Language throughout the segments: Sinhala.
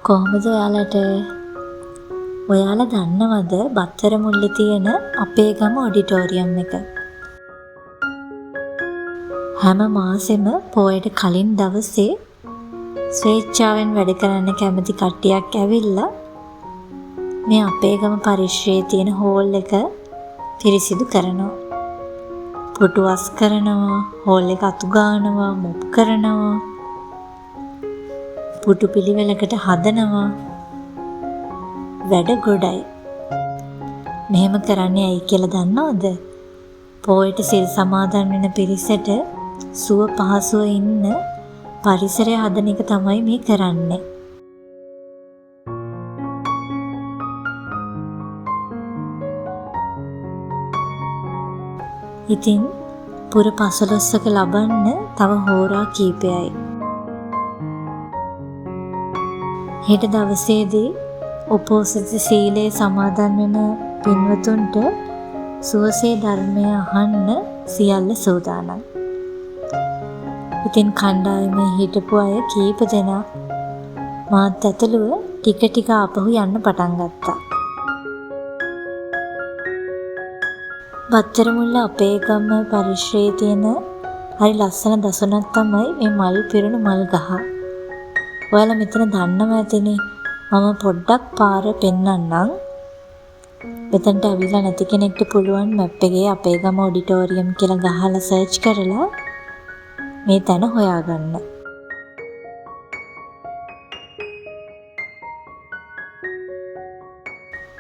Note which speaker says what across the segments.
Speaker 1: කොහොමද ඔයාලා දන්නවද බත්තර මුල්ලේ තියෙන අපේ ගම ඔඩිටෝරියම් එක? හැම මාසෙම පොයට කලින් දවසේ ස්වේච්ඡාවෙන් වැඩ කරන්න කැමති කට්ටියක් ඇවිල්ලා මේ අපේ ගම පරිශ්‍රයේ තියෙන හෝල් එක පිරිසිදු කරනවා. පුටු වස් කරනවා, හෝල් එක අතු ගානවා, මොප් කරනවා, පුටු පිළිවෙලකට හදනවා. වැඩ ගොඩයි. මෙහෙම කරන්නේ ඇයි කියලා දන්නවද? පොයට සිල් සමාදන් වෙන පිරිසට සුව පහසුව ඉන්න පරිසරය හදන එක තමයි මේ කරන්නේ. ඉතින් පුර 15ක ලබන්න තව හෝරා කීපයයි. හෙට දවසේදී උපෝසථ සීලේ සමාදන් වෙන පින්වතුන්ට සුවසේ ධර්මය අහන්න සියල්ල සූදානම්. ඉතින් කණ්ඩායමේ හිටපු අය කීප දෙනා මාත් ඇතුළුව ටික ආපහු යන්න පටන් ගත්තා. බත්තර මුල්ල අපේ ගම පරිශ්‍රයේ තියෙන හරි ලස්සන දසුනක් තමයි මේ මල් පිරුණු මල් ගහ. ඔයාලා මෙතන දන්නව ඇතිනේ. මම පොඩ්ඩක් පාර පෙන්නන්නම්. මෙතනට ඇවිල්ලා නැති කෙනෙක්ට පුළුවන් මැප් එකේ අපේ ගම ඔඩිටෝරියම් කියලා ගහලා සර්ච් කරලා මේ තැන හොයාගන්න.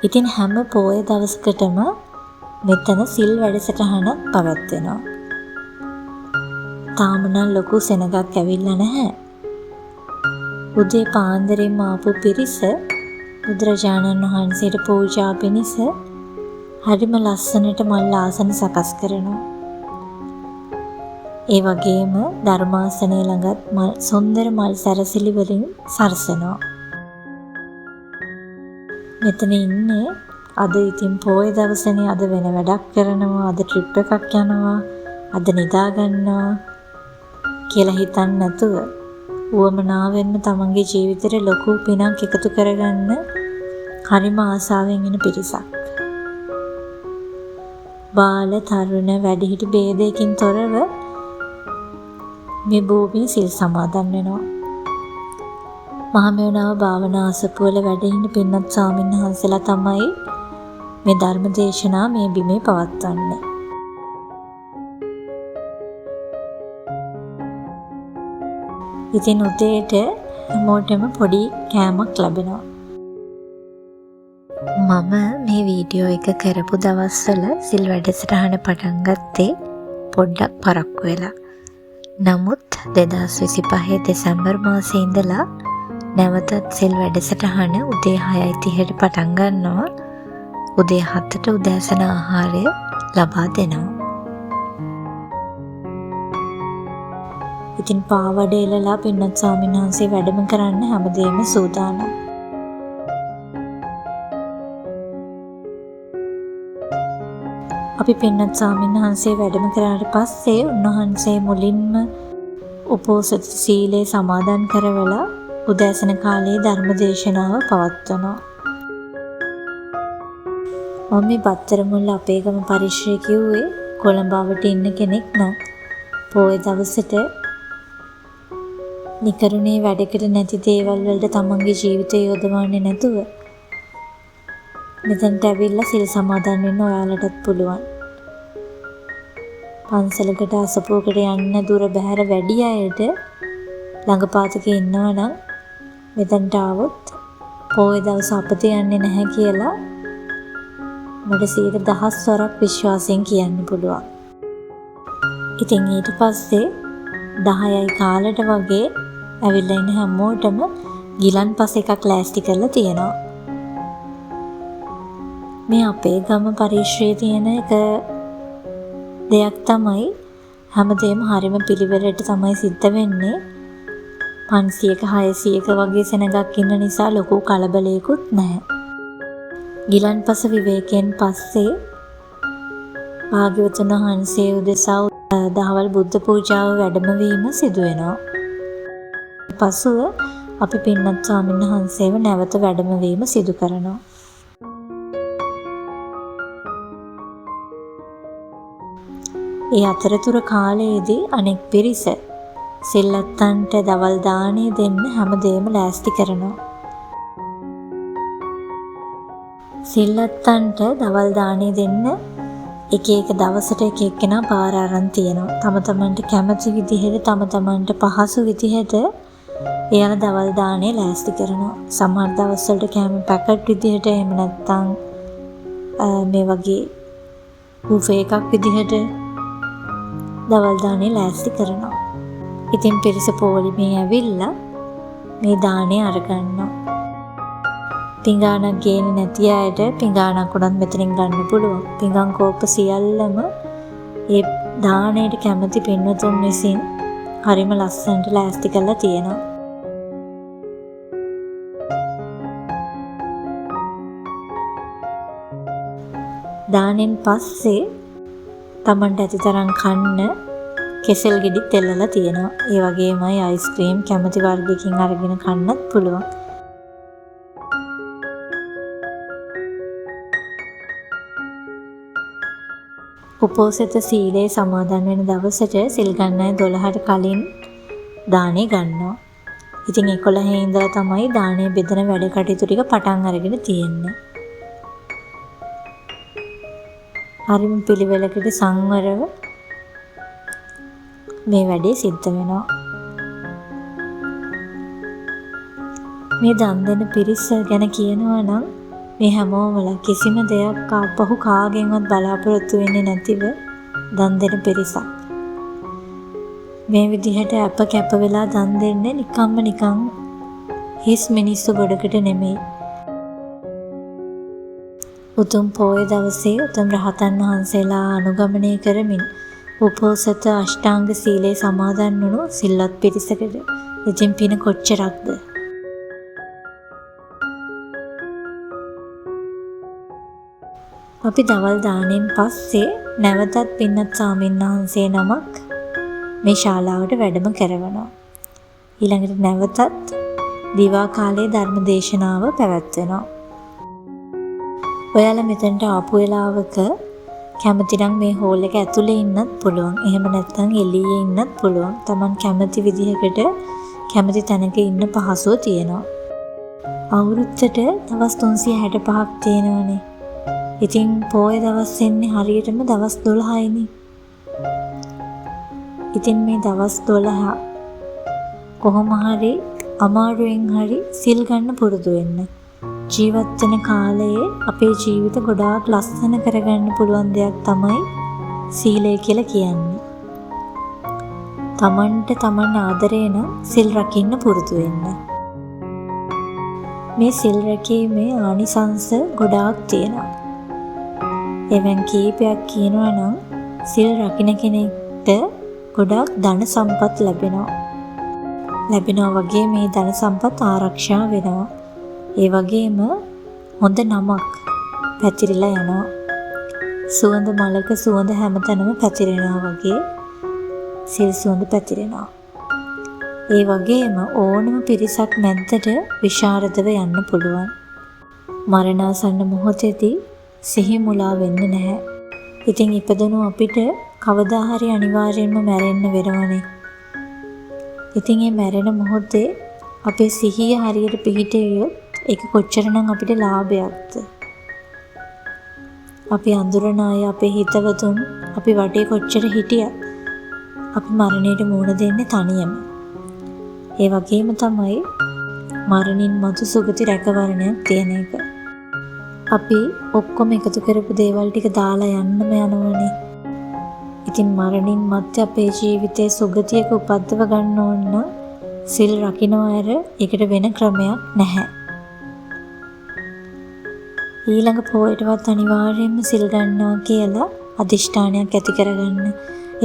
Speaker 1: ඉතින් හැම පොය දවසකටම මෙතන සිල් වැඩසටහනක් පවත්වනවා. තාම නම් ලොකු සෙනගක් ඇවිල්ලා නැහැ. උදේ පාන්දරින්ම ආපු පිරිස බුදුරජාණන් වහන්සේට පූජා පිණිස හරිම ලස්සනට මල් ආසන සකස් කරනවා. ඒ වගේම ධර්මාසනය ළඟත් සුන්දර මල් සැරසිලි වලින් සරසනවා. මෙතන ඉන්නේ අද ඉතින් පොය දවසනේ, අද වෙන වැඩක් කරනවා, අද ට්‍රිප් එකක් යනවා, අද නිදා ගන්නවා කියලා හිතන්නේ නැතුව උවමනාවෙන්ම තමන්ගේ ජීවිතේ ලොකු පිනක් එකතු කරගන්න හරිම ආසාවෙන් ඉන්න පිරිසක්. බාල, තරුණ, වැඩිහිටි ભેදයකින් තොරව මේ භූමියේ සිල් සමාදන් වෙනවා. මහමෙවුනාව භාවනා අසපුවල වැඩ ඉන්න පින්වත් ස්වාමීන් වහන්සේලා තමයි මේ ධර්ම දේශනා මේ බිමේ පවත්වන්නේ. ඉතින් උදේට හැමෝටම පොඩි කෑමක් ලැබෙනවා. මම මේ වීඩියෝ එක කරපු දවස්වල සිල් වැඩසටහන පටන් ගත්තේ පොඩ්ඩක් පරක්කු වෙලා. නමුත් 2025 දෙසැම්බර් මාසේ ඉඳලා නැවතත් සිල් වැඩසටහන උදේ 6:30ට පටන් ගන්නවා. උදේ 7ට උදෑසන ආහාරය ලබා දෙනවා. ඉතින් පාවඩ එලලා පින්වත් ස්වාමීන් වහන්සේ වැඩම කරන්න හැමදේම සූදානම්. අපි පින්වත් ස්වාමීන් වහන්සේ වැඩම කරාට පස්සේ උන්වහන්සේ මුලින්ම උපෝසථ සීලේ සමාදන් කරවලා උදෑසන කාලයේ ධර්ම දේශනාව පවත්වනවා. මම මේ බත්තර මුල්ල අපේ ගම පරිශ්‍රය කිව්වේ කොළඹවට ඉන්න කෙනෙක් නම් පොය දවසට නිකරුණේ වැඩකට නැති දේවල් වලට තමන්ගේ ජීවිතය යොදවන්නේ නැතුව මෙතනට ඇවිල්ලා සිල් සමාදන් වෙන්න ඔයාලටත් පුළුවන්. පන්සලකට අසපුවකට යන්න දුර බැහැර වැඩි අයට ළඟපාතක ඉන්නවා නම් මෙතනට ආවොත් පොය දවස අපත යන්නේ නැහැ කියලා මට 100,000ක් විශ්වාසයෙන් කියන්න පුළුවන්. ඉතින් ඊට පස්සේ 10යි කාලට වගේ ඇවිල්ලා ඉන්න හැමෝටම ගිලන්පස එකක් ලෑස්ති කරලා තියෙනවා. මේ අපේ ගම පරිශ්‍රයේ තියෙන එක දෙයක් තමයි හැමදේම හරිම පිළිවෙලට තමයි සිද්ධ වෙන්නේ. 500ක 600ක වගේ සෙනගක් ඉන්න නිසා ලොකු කලබලයකුත් නැහැ. ගිලන්පස විවේකයෙන් පස්සේ භාග්‍යවතුන් වහන්සේ උදෙසා දහවල් බුද්ධ පූජාව වැඩමවීම සිදු වෙනවා. පසුව අපි පින්වත් ස්වාමීන් වහන්සේව නැවත වැඩමවීම සිදු කරනවා. ඒ අතරතුර කාලයේදී අනෙක් පිරිස සිල්ලත්තන්ට දවල් දාණය දෙන්න හැමදේම ලෑස්ති කරනවා. සිල්ලත්තන්ට දවල් දාණය දෙන්න එක එක දවසට එක එක්කෙනා පාර අරන් තියෙනවා. තම තමන්ට කැමති විදිහට තම තමන්ට පහසු විදිහට එයාලා දවල් දාණය ලෑස්ති කරනවා. සමහර දවස්වලට කැම පැකට් විදිහට එහෙම නැත්නම් මේ වගේ බුෆේ එකක් විදිහට දවල් දාණය ලෑස්ති කරනවා. ඉතින් පිරිස පොලිමේ ඇවිල්ලා මේ දාණය අරගන්නවා. පිඟානක් ගේන්නේ නැති අයට පිඟානක් උනත් මෙතනින් ගන්න පුළුවන්. පිඟන් කෝප්ප සියල්ලම ඒ දාණයට කැමති පින්වතුන් විසින් හරිම ලස්සනට ලෑස්ති කරලා තියෙනවා. දානෙන් පස්සේ තමන්ට ඇති තරම් කන්න කෙසෙල් ගෙඩිත් එල්ලලා තියෙනවා. ඒ වගේමයි අයිස්ක්‍රීම් කැමති වර්ගයකින් අරගෙන කන්නත් පුළුවන්. උපෝසත සීලේ සමාදන් වෙන දවසට සිල් ගන්න අය 12ට කලින් දානෙ ගන්නවා. ඉතින් 11 ඉඳලා තමයි දානෙ බෙදන වැඩ කටයුතු ටික පටන් අරගෙන තියෙන්නේ. හරිම පිළිවෙලකට සංවරව මේ වැඩේ සිද්ධ වෙනවා. මේ දන් දෙන පිරිස ගැන කියනවා නම් මේ හැමෝමල කිසිම දෙයක් ආපහු කාගෙන්වත් බලාපොරොත්තු වෙන්නේ නැතිව දන් දෙන පිරිසක්. මේ විදිහට අප කැප වෙලා දන් දෙන්නේ නිකන් හිස් මිනිස්සු ගොඩකට නෙමෙයි. උතුම් පොය දවසේ උතුම් රහතන් වහන්සේලා අනුගමනය කරමින් උපෝසත අෂ්ටාංග සීලේ සමාදන් වුණු සිල්වත් පිරිසකට ඉතින් පින කොච්චරක්ද? අපි දවල් දාණයෙන් පස්සේ නැවතත් පින්වත් ස්වාමීන් වහන්සේ නමක් මේ ශාලාවට වැඩම කරවනවා. ඊළඟට නැවතත් දිවා කාලයේ ධර්ම දේශනාව පැවැත්වෙනවා. ඔයාලා මෙතනට ආපු වෙලාවක කැමති නම් මේ හෝල් එක ඇතුලේ ඉන්නත් පුළුවන්. එහෙම නැත්නම් එළියේ ඉන්නත් පුළුවන්. Taman කැමති විදිහකට කැමති තැනක ඉන්න පහසුව තියෙනවා. අවුරුද්දට දවස් 365ක් තියෙනවනේ. ඉතින් පොය දවස් එන්නේ හරියටම දවස් 12යිනේ. ඉතින් මේ දවස් 12 කොහොම හරි අමාරුවෙන් හරි සිල් ගන්න පුරුදු වෙන්න. ජීවත් වෙන කාලයේ අපේ ජීවිත ගොඩාක් ලස්සන කරගන්න පුළුවන් දෙයක් තමයි සීලය කියලා කියන්නේ. තමන්ට තමන් ආදරේන සිල් රකින්න පුරුදු වෙන්න. මේ සිල් රැකීමේ ආනිසංස ගොඩාක් තියෙනවා. එවන් කීපයක් කියනවා නම් සිල් රකින්න කෙනෙක්ට ගොඩාක් ධන සම්පත් ලැබෙනවා වගේ මේ ධන සම්පත් ආරක්ෂා වෙනවා. ඒ වගේම හොඳ නමක් පැතිරිලා යනවා. සුවඳ මලක සුවඳ හැමතැනම පැතිරෙනවා වගේ සිල් සුවඳ පැතිරෙනවා. ඒ වගේම ඕනම පිරිසක් මැද්දට විශාරදව යන්න පුළුවන්. මරණාසන්න මොහොතේදී සිහි මුලා වෙන්නේ නැහැ. ඉතින් ඉපදුණු අපිට කවදා හරි අනිවාර්යෙන්ම මැරෙන්න වෙනවනේ. ඉතින් මේ මැරෙන මොහොතේ අපේ සිහිය හරියට පිහිටියොත් ඒක කොච්චරනම් අපිට ලාභයක්ද? අපි අඳුරන අය අපේ හිතවතුන් අපි වටේ කොච්චර හිටියත් අපි මරණයට මුහුණ දෙන්නේ තනියම. ඒ වගේම තමයි මරණින් මතු සුගති රැකවරණයක් තියෙන එක. අපි ඔක්කොම එකතු කරපු දේවල් ටික දාලා යන්නම යනවනේ. ඉතින් මරණින් මත්තේ අපේ ජීවිතේ සුගතියක උපද්දව ගන්න ඕන නම් සිල් රකින්නවා ඇර ඒකට වෙන ක්‍රමයක් නැහැ. ඊළඟ පොයටවත් අනිවාර්යයෙන්ම සිල් ගන්නවා කියලා අදිෂ්ඨානයක් ඇති කරගන්න.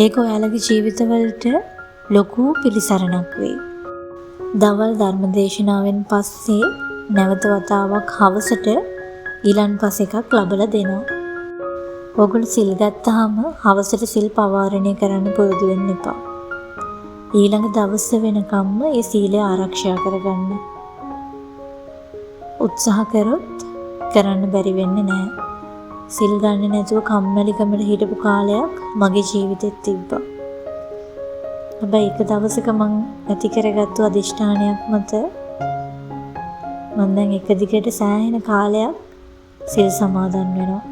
Speaker 1: ඒක ඔයාලගේ ජීවිතවලට ලොකු පිළිසරණක් වෙයි. දවල් ධර්මදේශනාවෙන් පස්සේ නැවත වතාවක් හවසට ඊළන්පස් එකක් ලබලා දෙනවා. ඔයගොල්ලෝ සිල් ගත්තාම හවසට සිල් පවාරණය කරන්න පුරුදු වෙන්න එපා. ඊළඟ දවස වෙනකම්ම ඒ සීලය ආරක්ෂා කරගන්න. උත්සාහ කරොත් කරන්න බැරි වෙන්නේ නැහැ. සිල් ගන්නේ නැතුව කම්මැලිකමට හිටපු කාලයක් මගේ ජීවිතෙත් තිබ්බා. හැබැයි එක දවසක මං ඇති කරගත්තු අදිෂ්ඨානයක් මත මම දැන් එක දිගට සෑහෙන කාලයක් සිල් සමාදන් වෙනවා.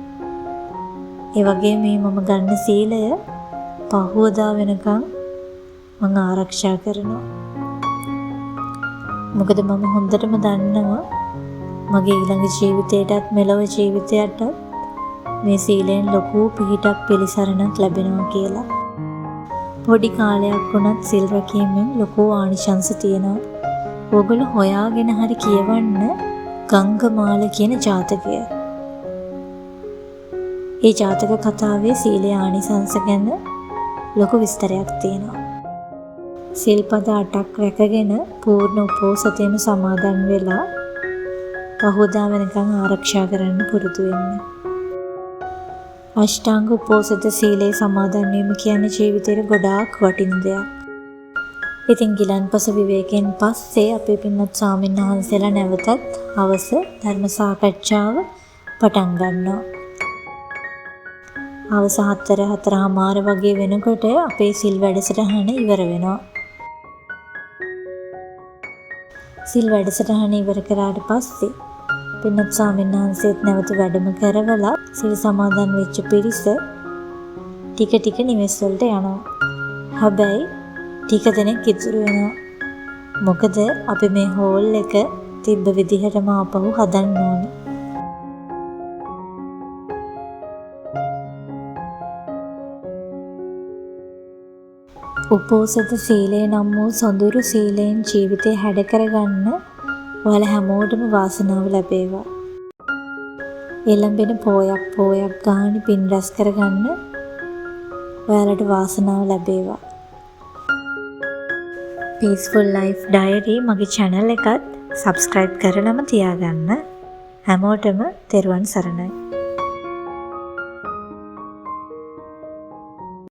Speaker 1: ඒ වගේම මේ මම ගන්න සීලය පහුවදා වෙනකන් මම ආරක්ෂා කරනවා. මොකද මම හොඳටම දන්නවා මගේ ඊළඟ ජීවිතයටත් මෙලොව ජීවිතයටත් මේ සීලෙන් ලොකු පිහිටක් පිළිසරණක් ලැබෙනවා කියලා. පොඩි කාලයක් වුණත් සිල් රැකීමෙන් ලොකු ආනිශංස තියෙනවා. ඕගොල්ලෝ හොයාගෙන හරි කියවන්න ගංගමාල කියන ජාතකය. ඒ ජාතක කතාවේ සීලේ ආනිසංස ගැන ලොකු විස්තරයක් තියෙනවා. සිල්පද 8ක් රැකගෙන පූර්ණ උපෝසතේම සමාදන් වෙලා පහුවදා වෙනකන් ආරක්ෂා කරන්න පුරුදු වෙන්න. අෂ්ටාංග උපෝසත සීලේ සමාදන් වීම කියන්නේ ජීවිතේට ගොඩාක් වටින දෙයක්. ඉතින් ගිලන්පස විවේකයෙන් පස්සේ අපේ පින්වත් ස්වාමීන් වහන්සේලා නැවතත් හවස ධර්ම සාකච්ඡාව පටන් ගන්නවා. හවස 4:04 වගේ වෙනකොට අපේ සිල් වැඩසටහන ඉවර වෙනවා. සිල් වැඩසටහන ඉවර කරාට පස්සේ පින්වත් ස්වාමීන් වහන්සේත් නැවත වැඩම කරවලා සිල් සමාදන් වෙච්ච පිරිස ටික ටික නිවෙස් වලට යනවා. හැබැයි ටික දෙනෙක් ඉතුරු වෙනවා. මොකද අපි මේ හෝල් එක තිබ්බ විදිහටම ආපහු හදන්න ඕනේ. උපෝසත සීලය නම් වූ සොඳුරු සීලයෙන් ජීවිතය හැඩ කරගන්න ඔයාලා හැමෝටම වාසනාව ලැබේවා. එළඹෙන පෝයක් ගානේ පින් රැස් කරගන්න ඔයාලට වාසනාව ලැබේවා. Peaceful Life Diary මගේ channel එකත් subscribe කරලම තියාගන්න. හැමෝටම තෙරුවන් සරණයි.